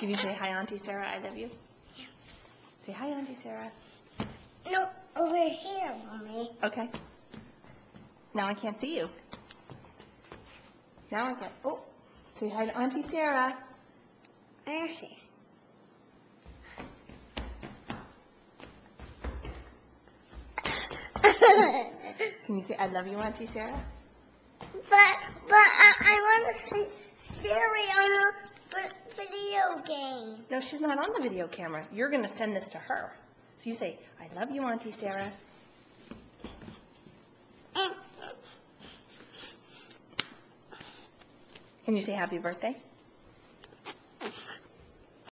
Can you say hi, Auntie Sarah? I love you. Yeah. Say hi, Auntie Sarah. No, over here, Mommy. Okay. Now I can't see you. Now I can. Oh, say hi to Auntie Sarah. I see. Can you say I love you, Auntie Sarah? But I want to see Siri on a video game. No, she's not on the video camera. You're going to send this to her. So you say, I love you, Auntie Sarah. Can you say happy birthday?